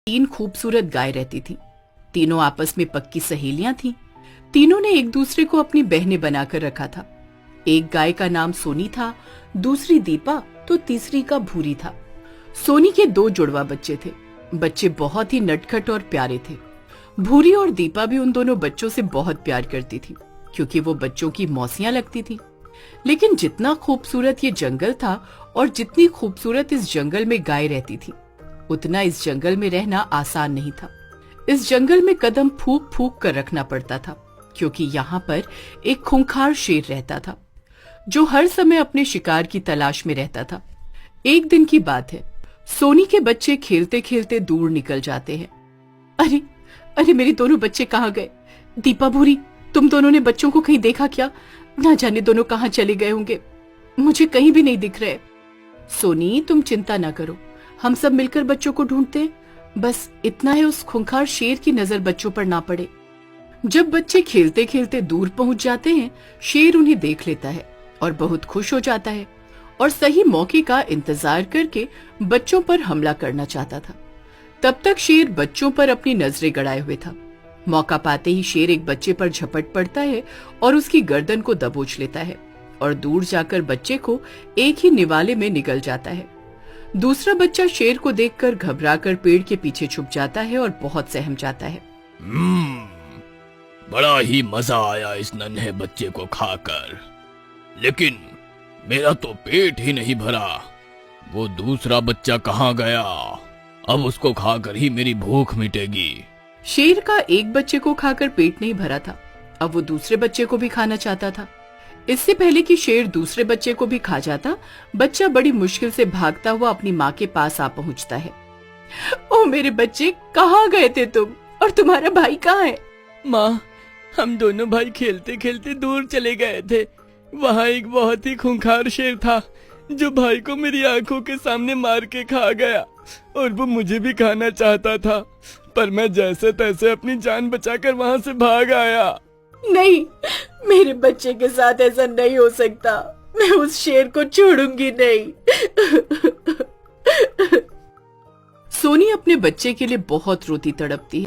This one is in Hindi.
तीन खूबसूरत गाय रहती थी। तीनों आपस में पक्की सहेलियां थीं। तीनों ने एक दूसरे को अपनी बहनें बनाकर रखा था। एक गाय का नाम सोनी था, दूसरी दीपा तो तीसरी का भूरी था। सोनी के दो जुड़वा बच्चे थे। बच्चे बहुत ही नटखट और प्यारे थे। भूरी और दीपा भी उन दोनों बच्चों से बहुत प्यार करती थी, क्योंकि वो बच्चों की मौसियां लगती थी। लेकिन जितना खूबसूरत ये जंगल था और जितनी खूबसूरत इस जंगल में गाय रहती थी, उतना इस जंगल में रहना आसान नहीं था। इस जंगल में कदम फूंक फूंक कर रखना पड़ता था, क्योंकि यहाँ पर एक खूंखार शेर रहता था, जो हर समय अपने शिकार की तलाश में रहता था। एक दिन की बात है, सोनी के बच्चे खेलते खेलते दूर निकल जाते हैं। अरे अरे, मेरे दोनों बच्चे कहाँ गए? दीपा, भूरी, तुम दोनों ने बच्चों को कहीं देखा क्या? ना जाने दोनों कहाँ चले गए होंगे, मुझे कहीं भी नहीं दिख रहे। सोनी, तुम चिंता ना करो, हम सब मिलकर बच्चों को ढूंढते हैं। बस इतना है, उस खूंखार शेर की नजर बच्चों पर ना पड़े। जब बच्चे खेलते खेलते दूर पहुंच जाते हैं, शेर उन्हें देख लेता है और बहुत खुश हो जाता है और सही मौके का इंतजार करके बच्चों पर हमला करना चाहता था। तब तक शेर बच्चों पर अपनी नजरें गड़ाए हुए था। मौका पाते ही शेर एक बच्चे पर झपट पड़ता है और उसकी गर्दन को दबोच लेता है और दूर जाकर बच्चे को एक ही निवाले में निगल जाता है। दूसरा बच्चा शेर को देखकर घबराकर पेड़ के पीछे छुप जाता है और बहुत सहम जाता है। बड़ा ही मजा आया इस नन्हे बच्चे को खाकर, लेकिन मेरा तो पेट ही नहीं भरा। वो दूसरा बच्चा कहाँ गया? अब उसको खाकर ही मेरी भूख मिटेगी। शेर का एक बच्चे को खाकर पेट नहीं भरा था, अब वो दूसरे बच्चे को भी खाना चाहता था। इससे पहले कि शेर दूसरे बच्चे को भी खा जाता, बच्चा बड़ी मुश्किल से भागता हुआ अपनी माँ के पास आ पहुँचता है। ओ मेरे बच्चे, कहाँ गए थे तुम? और तुम्हारा भाई कहाँ है? माँ, हम दोनों भाई खेलते खेलते दूर चले गए थे। वहाँ एक बहुत ही खूंखार शेर था, जो भाई को मेरी आंखों के सामने मार के खा गया, और वो मुझे भी खाना चाहता था, पर मैं जैसे तैसे अपनी जान बचाकर वहाँ से भाग आया। नहीं, मेरे बच्चे के साथ ऐसा नहीं हो सकता। मैं उस शेर को छोड़ूंगी नहीं। सोनी अपने बच्चे के लिए बहुत रोती तड़पती है।